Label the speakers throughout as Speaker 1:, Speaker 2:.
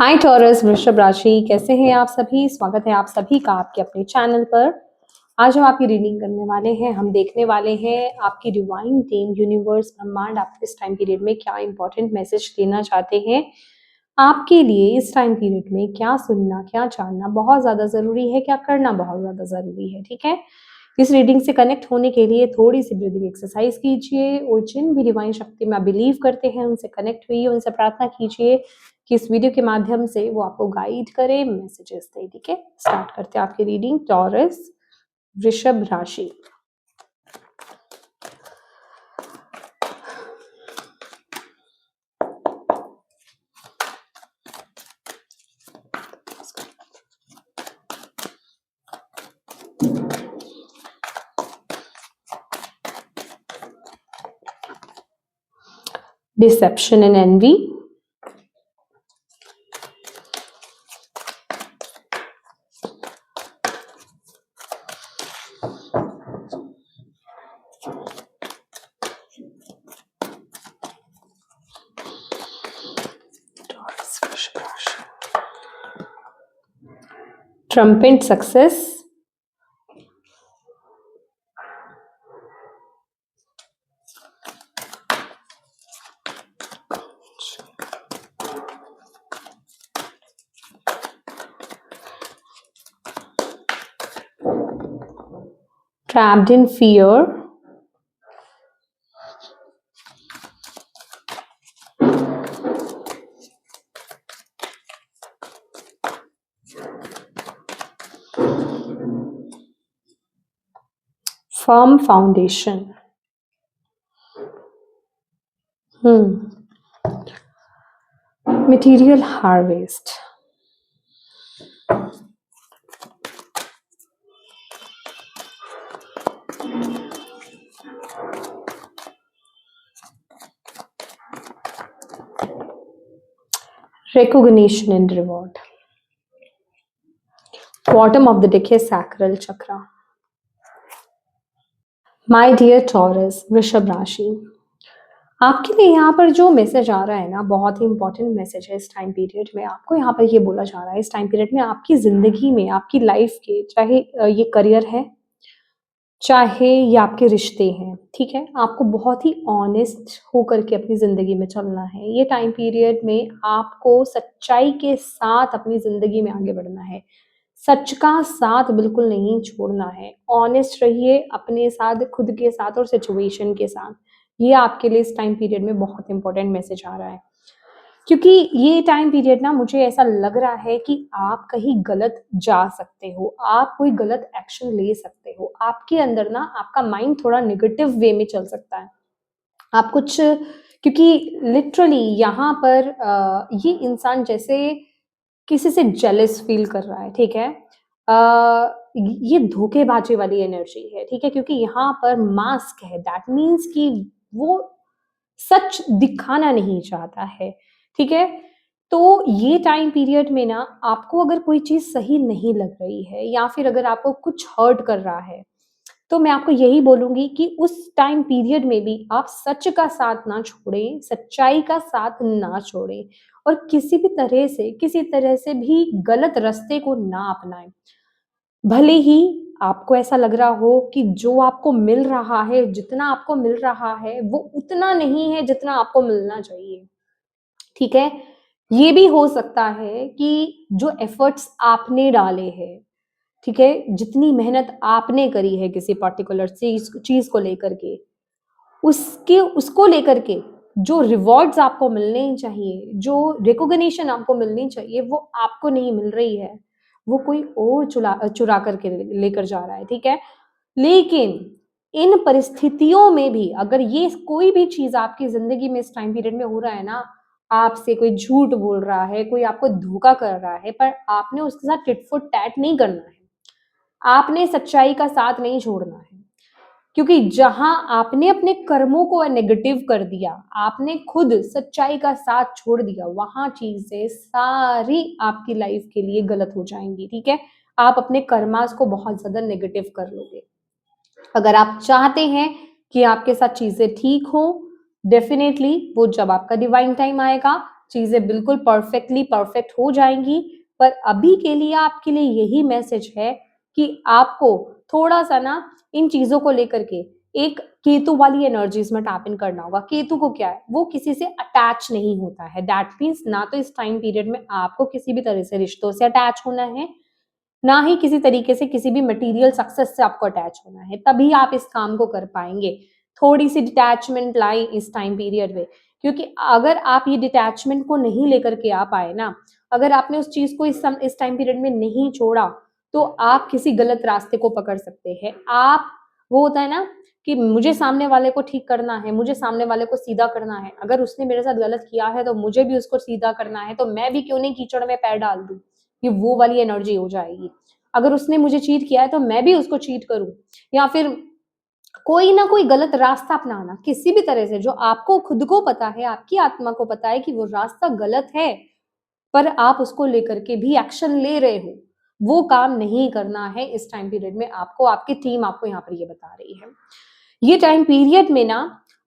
Speaker 1: हाय taurus वृषभ राशि, कैसे हैं आप सभी। स्वागत है आप सभी का आपके अपने चैनल पर। आज हम आपकी रीडिंग करने वाले हैं। हम देखने वाले हैं आपकी डिवाइन टीम, यूनिवर्स, ब्रह्मांड आपको इस टाइम पीरियड में क्या इंपॉर्टेंट मैसेज देना चाहते हैं। आपके लिए इस टाइम पीरियड में क्या सुनना, क्या जानना बहुत ज्यादा जरूरी है, क्या करना बहुत ज्यादा जरूरी है। ठीक है, इस रीडिंग से कनेक्ट होने के लिए थोड़ी सी ब्रीदिंग एक्सरसाइज कीजिए और जिन भी डिवाइन शक्ति में आप बिलीव करते हैं उनसे कनेक्ट हुई, उनसे प्रार्थना कीजिए कि इस वीडियो के माध्यम से वो आपको गाइड करे, मैसेजेस दे। ठीक है, स्टार्ट करते हैं आपकी रीडिंग। टॉरस वृषभ राशि, deception and envy, trumpet success, trapped in fear, firm foundation. Material harvest, recognition and reward. Bottom of the deck है sacral chakra. My dear Taurus वृषभ राशि, आपके लिए यहाँ पर जो मैसेज आ रहा है ना, बहुत ही इंपॉर्टेंट मैसेज है। इस टाइम पीरियड में आपको यहाँ पर ये बोला जा रहा है, इस टाइम पीरियड में आपकी जिंदगी में, आपकी लाइफ के, चाहे ये करियर है, चाहे ये आपके रिश्ते हैं, ठीक है, आपको बहुत ही ऑनेस्ट होकर के अपनी जिंदगी में चलना है। ये टाइम पीरियड में आपको सच्चाई के साथ अपनी जिंदगी में आगे बढ़ना है। सच का साथ बिल्कुल नहीं छोड़ना है। ऑनेस्ट रहिए अपने साथ, खुद के साथ और सिचुएशन के साथ। ये आपके लिए इस टाइम पीरियड में बहुत इंपॉर्टेंट मैसेज आ रहा है, क्योंकि ये टाइम पीरियड ना, मुझे ऐसा लग रहा है कि आप कहीं गलत जा सकते हो, आप कोई गलत एक्शन ले सकते हो। आपके अंदर ना आपका माइंड थोड़ा नेगेटिव वे में चल सकता है। आप कुछ, क्योंकि लिटरली यहाँ पर ये इंसान जैसे किसी से जेलस फील कर रहा है। ठीक है, ये धोखेबाजी वाली एनर्जी है। ठीक है, क्योंकि यहाँ पर मास्क है, दैट मीन्स कि वो सच दिखाना नहीं चाहता है। ठीक है, तो ये टाइम पीरियड में ना आपको अगर कोई चीज सही नहीं लग रही है या फिर अगर आपको कुछ हर्ट कर रहा है, तो मैं आपको यही बोलूंगी कि उस टाइम पीरियड में भी आप सच का साथ ना छोड़ें, सच्चाई का साथ ना छोड़ें और किसी तरह से भी गलत रास्ते को ना अपनाएं। भले ही आपको ऐसा लग रहा हो कि जो आपको मिल रहा है, जितना आपको मिल रहा है, वो उतना नहीं है जितना आपको मिलना चाहिए। ठीक है, ये भी हो सकता है कि जो एफर्ट्स आपने डाले हैं, ठीक है, जितनी मेहनत आपने करी है किसी पर्टिकुलर चीज चीज को लेकर के, उसके उसको लेकर के जो रिवॉर्ड्स आपको मिलने चाहिए, जो रिकॉग्निशन आपको मिलनी चाहिए, वो आपको नहीं मिल रही है। वो कोई और चुरा चुरा करके लेकर जा रहा है। ठीक है, लेकिन इन परिस्थितियों में भी अगर ये कोई भी चीज आपकी जिंदगी में इस टाइम पीरियड में हो रहा है ना, आपसे कोई झूठ बोल रहा है, कोई आपको धोखा कर रहा है, पर आपने उसके साथ टिट फॉर टैट नहीं करना है। आपने सच्चाई का साथ नहीं छोड़ना है, क्योंकि जहां आपने अपने कर्मों को नेगेटिव कर दिया, आपने खुद सच्चाई का साथ छोड़ दिया, वहां चीजें सारी आपकी लाइफ के लिए गलत हो जाएंगी। ठीक है, आप अपने कर्मास को बहुत ज्यादा नेगेटिव कर लोगे। अगर आप चाहते हैं कि आपके साथ चीजें ठीक हो, डेफिनेटली वो जब आपका डिवाइन टाइम आएगा, चीजें बिल्कुल परफेक्टली परफेक्ट हो जाएंगी। पर अभी के लिए आपके लिए यही मैसेज है कि आपको थोड़ा सा ना इन चीजों को लेकर के एक केतु वाली एनर्जीज में टैप इन करना होगा। केतु को क्या है, वो किसी से अटैच नहीं होता है। दैट मीन्स ना तो इस टाइम पीरियड में आपको किसी भी तरह से रिश्तों से अटैच होना है, ना ही किसी तरीके से किसी भी मटेरियल सक्सेस से आपको अटैच होना है, तभी आप इस काम को कर पाएंगे। थोड़ी सी डिटैचमेंट लाएं इस टाइम पीरियड में, क्योंकि अगर आप ये डिटैचमेंट को नहीं लेकर के आ पाए ना, अगर आपने उस चीज को इस टाइम पीरियड में नहीं छोड़ा, तो आप किसी गलत रास्ते को पकड़ सकते हैं। आप, वो होता है ना कि मुझे सामने वाले को ठीक करना है, मुझे सामने वाले को सीधा करना है, अगर उसने मेरे साथ गलत किया है तो मुझे भी उसको सीधा करना है, तो मैं भी क्यों नहीं कीचड़ में पैर डाल दूं। ये वो वाली एनर्जी हो जाएगी। अगर उसने मुझे चीट किया है तो मैं भी उसको चीट करूं, या फिर कोई ना कोई गलत रास्ता अपनाना किसी भी तरह से, जो आपको खुद को पता है, आपकी आत्मा को पता है कि वो रास्ता गलत है, पर आप उसको लेकर के भी एक्शन ले रहे हो, वो काम नहीं करना है इस टाइम पीरियड में आपको। आपकी टीम आपको यहाँ पर ये बता रही है। ये टाइम पीरियड में ना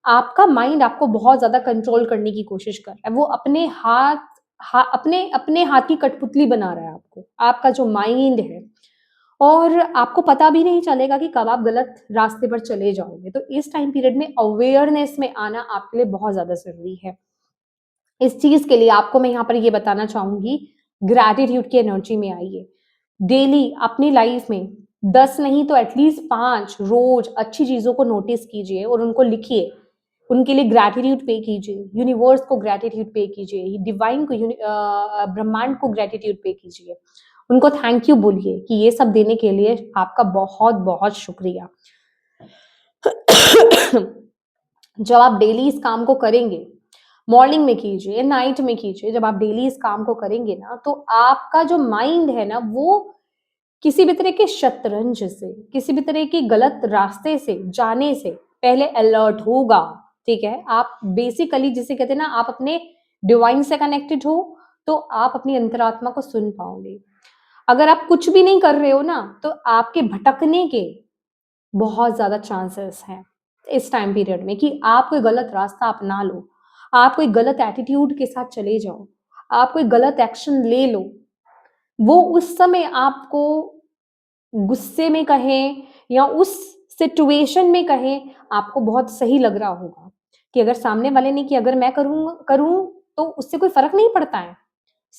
Speaker 1: आपका माइंड आपको बहुत ज्यादा कंट्रोल करने की कोशिश कर रहा है। वो अपने अपने अपने हाथ की कठपुतली बना रहा है आपको, आपका जो माइंड है। और आपको पता भी नहीं चलेगा कि कब आप गलत रास्ते पर चले जाओगे। तो इस टाइम पीरियड में अवेयरनेस में आना आपके लिए बहुत ज्यादा जरूरी है। इस चीज के लिए आपको मैं यहाँ पर ये बताना चाहूंगी, ग्रैटिट्यूड की एनर्जी में आइए। डेली अपनी लाइफ में 10 नहीं तो एटलीस्ट 5 रोज अच्छी चीजों को नोटिस कीजिए और उनको लिखिए। उनके लिए ग्रैटिट्यूड पे कीजिए, यूनिवर्स को ग्रैटिट्यूड पे कीजिए, डिवाइन को ब्रह्मांड को ग्रैटिट्यूड पे कीजिए। उनको थैंक यू बोलिए कि ये सब देने के लिए आपका बहुत बहुत शुक्रिया। जब आप डेली इस काम को करेंगे, मॉर्निंग में कीजिए, नाइट में कीजिए, जब आप डेली इस काम को करेंगे ना, तो आपका जो माइंड है ना, वो किसी भी तरह के शतरंज से, किसी भी तरह की गलत रास्ते से जाने से पहले अलर्ट होगा। ठीक है, आप बेसिकली जिसे कहते हैं ना, आप अपने डिवाइन से कनेक्टेड हो, तो आप अपनी अंतरात्मा को सुन पाओगे। अगर आप कुछ भी नहीं कर रहे हो ना, तो आपके भटकने के बहुत ज्यादा चांसेस हैं इस टाइम पीरियड में कि आप कोई गलत रास्ता अपना लो, आप कोई गलत एटीट्यूड के साथ चले जाओ, आप कोई गलत एक्शन ले लो। वो उस समय आपको गुस्से में कहें या उस सिचुएशन में कहें, आपको बहुत सही लग रहा होगा कि अगर सामने वाले ने कि अगर मैं करूँ करूँ तो उससे कोई फर्क नहीं पड़ता है।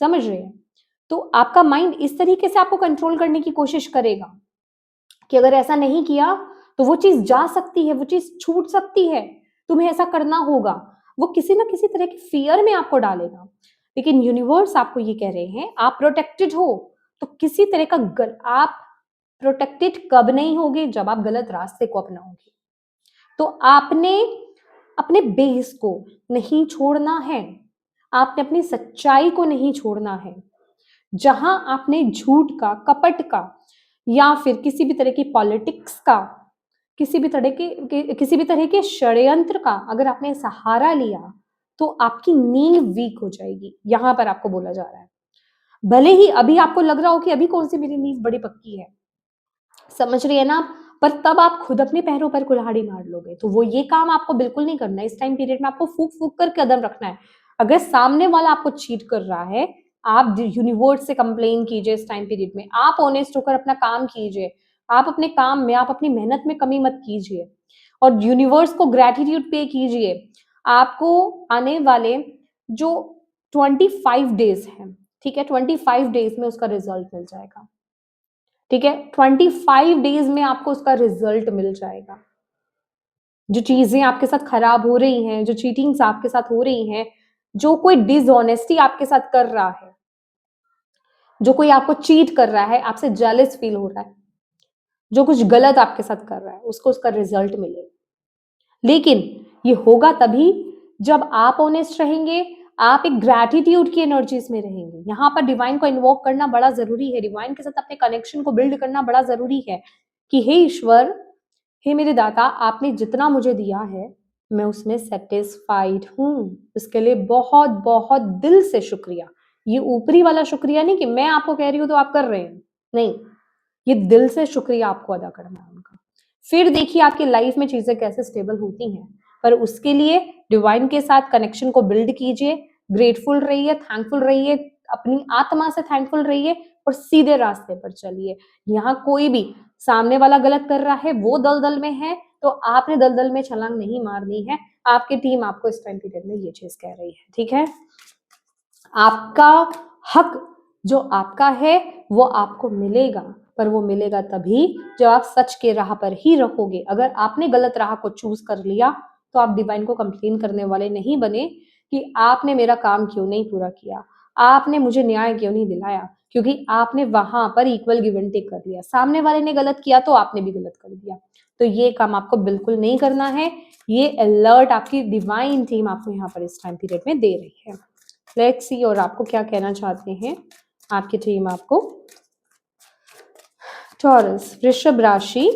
Speaker 1: समझ रहे हैं? तो आपका माइंड इस तरीके से आपको कंट्रोल करने की कोशिश करेगा कि अगर ऐसा नहीं किया तो वो चीज जा सकती है, वो चीज छूट सकती है, तुम्हें ऐसा करना होगा। वो किसी ना किसी तरह की फियर में आपको डालेगा। लेकिन यूनिवर्स आपको ये कह रहे हैं, आप प्रोटेक्टेड हो। तो किसी तरह का आप प्रोटेक्टेड कब नहीं होगे, जब आप गलत रास्ते को अपनाओगे। तो आपने अपने बेस को नहीं छोड़ना है, आपने अपनी सच्चाई को नहीं छोड़ना है। जहां आपने झूठ का, कपट का, या फिर किसी भी तरह की पॉलिटिक्स का, किसी भी तरह के षड्यंत्र का अगर आपने सहारा लिया, तो आपकी नींव वीक हो जाएगी। यहां पर आपको बोला जा रहा है, भले ही अभी आपको लग रहा हो कि अभी कौन सी मेरी नींव बड़ी पक्की है, समझ रही है ना, पर तब आप खुद अपने पैरों पर कुल्हाड़ी मार लोगे। तो वो ये काम आपको बिल्कुल नहीं करना है। इस टाइम पीरियड में आपको फूक फूक कर कदम रखना है। अगर सामने वाला आपको चीट कर रहा है, आप यूनिवर्स से कंप्लेन कीजिए। इस टाइम पीरियड में आप ऑनेस्ट होकर अपना काम कीजिए। आप अपने काम में, आप अपनी मेहनत में कमी मत कीजिए और यूनिवर्स को ग्रैटिट्यूड पे कीजिए। आपको आने वाले जो 25 डेज हैं, ठीक है, 25 डेज में उसका रिजल्ट मिल जाएगा। ठीक है, 25 डेज में आपको उसका रिजल्ट मिल जाएगा। जो चीजें आपके साथ खराब हो रही हैं, जो चीटिंग्स आपके साथ हो रही हैं, जो कोई डिसऑनेस्टी आपके साथ कर रहा है, जो कोई आपको चीट कर रहा है, आपसे जेलस फील हो रहा है, जो कुछ गलत आपके साथ कर रहा है, उसको उसका रिजल्ट मिलेगा। लेकिन ये होगा तभी जब आप ऑनेस्ट रहेंगे, आप एक ग्रैटिट्यूड की एनर्जीज में रहेंगे। यहाँ पर डिवाइन को इन्वोक करना बड़ा जरूरी है, डिवाइन के साथ अपने कनेक्शन को बिल्ड करना बड़ा जरूरी है कि हे ईश्वर, हे मेरे दाता, आपने जितना मुझे दिया है मैं उसमें सेटिस्फाइड हूँ। उसके लिए बहुत बहुत दिल से शुक्रिया। ये ऊपरी वाला शुक्रिया नहीं कि मैं आपको कह रही हूँ तो आप कर रहे हैं, नहीं, ये दिल से शुक्रिया आपको अदा करना है उनका। फिर देखिए आपकी लाइफ में चीजें कैसे स्टेबल होती हैं। पर उसके लिए डिवाइन के साथ कनेक्शन को बिल्ड कीजिए, ग्रेटफुल रहिए, थैंकफुल रहिए, अपनी आत्मा से थैंकफुल रहिए और सीधे रास्ते पर चलिए। यहाँ कोई भी सामने वाला गलत कर रहा है, वो दलदल में है, तो आपने दलदल में छलांग नहीं मारनी है। आपकी टीम आपको इस टाइम पीरियड में ये चीज कह रही है, ठीक है। आपका हक जो आपका है वो आपको मिलेगा, पर वो मिलेगा तभी जब आप सच के राह पर ही रहोगे। अगर आपने गलत राह को चूज कर लिया तो आप डिवाइन को कंप्लेन करने वाले नहीं बने कि आपने मेरा काम क्यों नहीं पूरा किया, आपने मुझे न्याय क्यों नहीं दिलाया, क्योंकि आपने वहां पर इक्वल गिव एंड टेक कर लिया। सामने वाले ने गलत किया तो आपने भी गलत कर दिया। तो ये काम आपको बिल्कुल नहीं करना है। ये अलर्ट आपकी डिवाइन टीम आपको यहाँ पर इस टाइम पीरियड में दे रही है। लेट्स सी और आपको क्या कहना चाहते हैं आपकी टीम आपको। टॉरस, वृषभ राशि,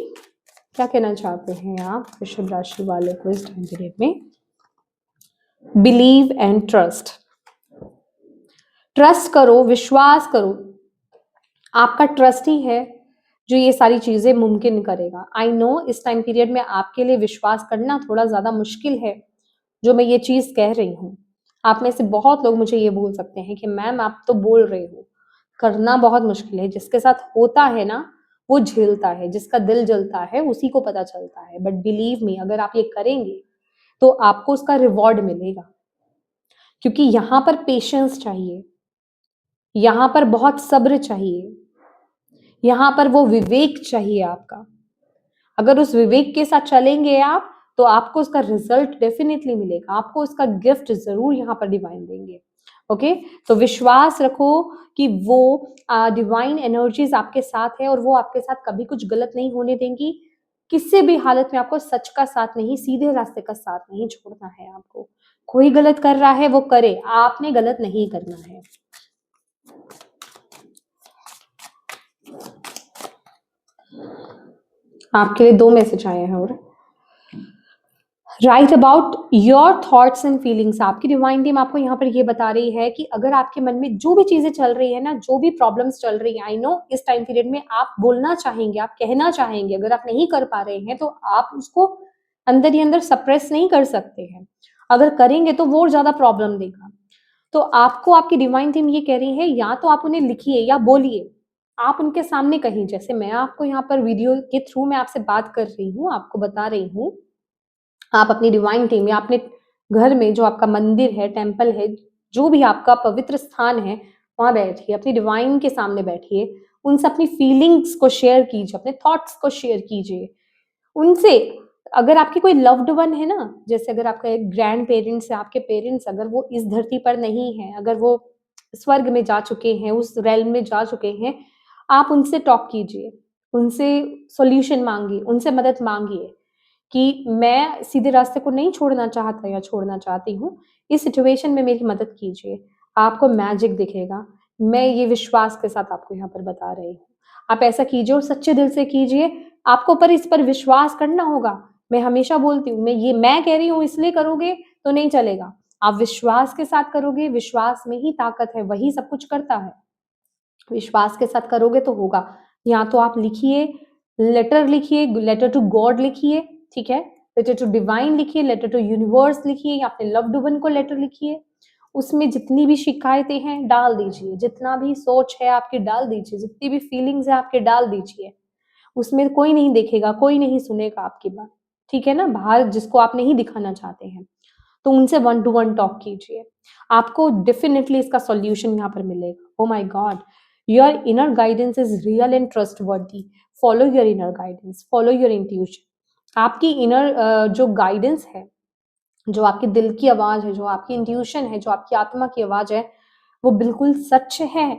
Speaker 1: क्या कहना चाहते हैं आप वृषभ राशि वाले को इस टाइम पीरियड में। बिलीव एंड ट्रस्ट, ट्रस्ट करो, विश्वास करो। आपका ट्रस्ट ही है जो ये सारी चीजें मुमकिन करेगा। आई नो इस टाइम पीरियड में आपके लिए विश्वास करना थोड़ा ज्यादा मुश्किल है, जो मैं ये चीज कह रही हूँ। आप में से बहुत लोग मुझे ये बोल सकते हैं कि मैम आप तो बोल रहे हो, करना बहुत मुश्किल है। जिसके साथ होता है ना वो झेलता है, जिसका दिल जलता है उसी को पता चलता है। बट बिलीव मी, अगर आप ये करेंगे तो आपको उसका रिवॉर्ड मिलेगा, क्योंकि यहाँ पर पेशेंस चाहिए, यहाँ पर बहुत सब्र चाहिए, यहाँ पर वो विवेक चाहिए आपका। अगर उस विवेक के साथ चलेंगे आप तो आपको उसका रिजल्ट डेफिनेटली मिलेगा, आपको उसका गिफ्ट जरूर यहाँ पर डिवाइन देंगे। ओके, तो विश्वास रखो कि वो डिवाइन एनर्जीज आपके साथ है और वो आपके साथ कभी कुछ गलत नहीं होने देंगी। किसी भी हालत में आपको सच का साथ नहीं, सीधे रास्ते का साथ नहीं छोड़ना है। आपको कोई गलत कर रहा है वो करे, आपने गलत नहीं करना है। आपके लिए 2 मैसेज आए हैं और right about your thoughts and feelings. आपकी डिवाइन टीम आपको यहाँ पर ये बता रही है कि अगर आपके मन में जो भी चीजें चल रही है ना, जो भी प्रॉब्लम्स चल रही है, आई नो इस टाइम पीरियड में आप बोलना चाहेंगे, आप कहना चाहेंगे, अगर आप नहीं कर पा रहे हैं तो आप उसको अंदर ही अंदर सप्रेस नहीं कर सकते हैं। अगर करेंगे तो वो ज्यादा प्रॉब्लम देगा। तो आपको आपकी डिवाइन टीम ये कह रही है, या तो आप उन्हें लिखिए या बोलिए, आप उनके सामने कहीं, जैसे मैं आपको यहाँ पर वीडियो के थ्रू मैं आपसे बात कर रही हूँ, आपको बता रही हूँ, आप अपनी डिवाइन टीम या अपने घर में जो आपका मंदिर है, टेम्पल है, जो भी आपका पवित्र स्थान है, वहां बैठिए, अपनी डिवाइन के सामने बैठिए, उनसे अपनी फीलिंग्स को शेयर कीजिए, अपने थॉट्स को शेयर कीजिए उनसे। अगर आपके कोई लव्ड वन है ना, जैसे अगर आपका एक ग्रैंड पेरेंट्स है, आपके पेरेंट्स अगर वो इस धरती पर नहीं है, अगर वो स्वर्ग में जा चुके हैं, उस रेल में जा चुके हैं, आप उनसे टॉक कीजिए, उनसे सॉल्यूशन मांगिए, उनसे मदद मांगिए कि मैं सीधे रास्ते को नहीं छोड़ना चाहता या छोड़ना चाहती हूँ, इस सिचुएशन में मेरी मदद कीजिए। आपको मैजिक दिखेगा, मैं ये विश्वास के साथ आपको यहाँ पर बता रही हूँ। आप ऐसा कीजिए और सच्चे दिल से कीजिए। आपको पर इस पर विश्वास करना होगा। मैं हमेशा बोलती हूँ, मैं कह रही हूँ इसलिए करोगे तो नहीं चलेगा। आप विश्वास के साथ करोगे, विश्वास में ही ताकत है, वही सब कुछ करता है। विश्वास के साथ करोगे तो होगा। या तो आप लिखिए, लेटर लिखिए, लेटर टू गॉड लिखिए, ठीक है, लेटर टू डिवाइन लिखिए, लेटर टू यूनिवर्स लिखिए, या अपने लव्ड वन को लेटर लिखिए। उसमें जितनी भी शिकायतें हैं डाल दीजिए, जितना भी सोच है आपकी डाल दीजिए, जितनी भी फीलिंग्स है आपके डाल दीजिए। उसमें कोई नहीं देखेगा, कोई नहीं सुनेगा आपकी बात, ठीक है ना, बाहर जिसको आप नहीं दिखाना चाहते हैं। तो उनसे 1 टू 1 टॉक कीजिए, आपको डेफिनेटली इसका सॉल्यूशन यहाँ पर मिलेगा। Oh my God, your inner guidance is real and trustworthy. Follow your inner guidance, follow your intuition. आपकी इनर जो गाइडेंस है, जो आपके दिल की आवाज है, जो आपकी इंट्यूशन है, जो आपकी आत्मा की आवाज है, वो बिल्कुल सच है।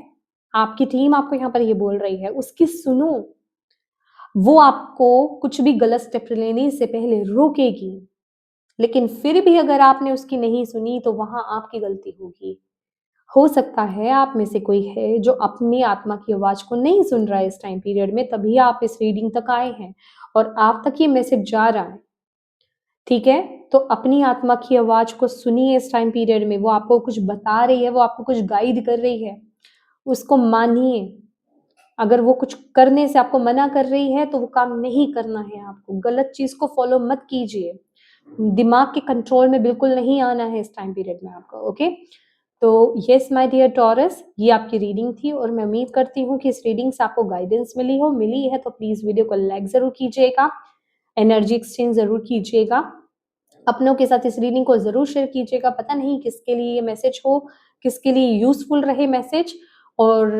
Speaker 1: आपकी टीम आपको यहाँ पर ये बोल रही है, उसकी सुनो। वो आपको कुछ भी गलत स्टेप लेने से पहले रोकेगी, लेकिन फिर भी अगर आपने उसकी नहीं सुनी तो वहां आपकी गलती होगी। हो सकता है आप में से कोई है जो अपनी आत्मा की आवाज को नहीं सुन रहा है इस टाइम पीरियड में, तभी आप इस रीडिंग तक आए हैं और आप तक ये मैसेज जा रहा है, ठीक है। तो अपनी आत्मा की आवाज को सुनिए इस टाइम पीरियड में। वो आपको कुछ बता रही है, वो आपको कुछ गाइड कर रही है, उसको मानिए। अगर वो कुछ करने से आपको मना कर रही है तो वो काम नहीं करना है आपको। गलत चीज को फॉलो मत कीजिए। दिमाग के कंट्रोल में बिल्कुल नहीं आना है इस टाइम पीरियड में आपको, ओके। तो येस माय डियर टॉरस, ये आपकी रीडिंग थी और मैं उम्मीद करती हूँ कि इस रीडिंग से आपको गाइडेंस मिली है तो प्लीज़ वीडियो को लाइक ज़रूर कीजिएगा, एनर्जी एक्सचेंज ज़रूर कीजिएगा, अपनों के साथ इस रीडिंग को ज़रूर शेयर कीजिएगा। पता नहीं किसके लिए ये मैसेज हो, किसके लिए यूज़फुल रहे मैसेज, और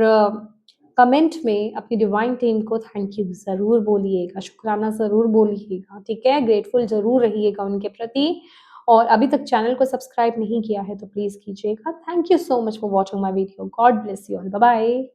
Speaker 1: कमेंट में अपनी डिवाइन टीम को थैंक यू ज़रूर बोलिएगा, शुक्राना ज़रूर बोलिएगा, ठीक है? ग्रेटफुल ज़रूर रहिएगा उनके प्रति, और अभी तक चैनल को सब्सक्राइब नहीं किया है तो प्लीज़ कीजिएगा। Thank you so much for watching my video. God bless you all. Bye bye.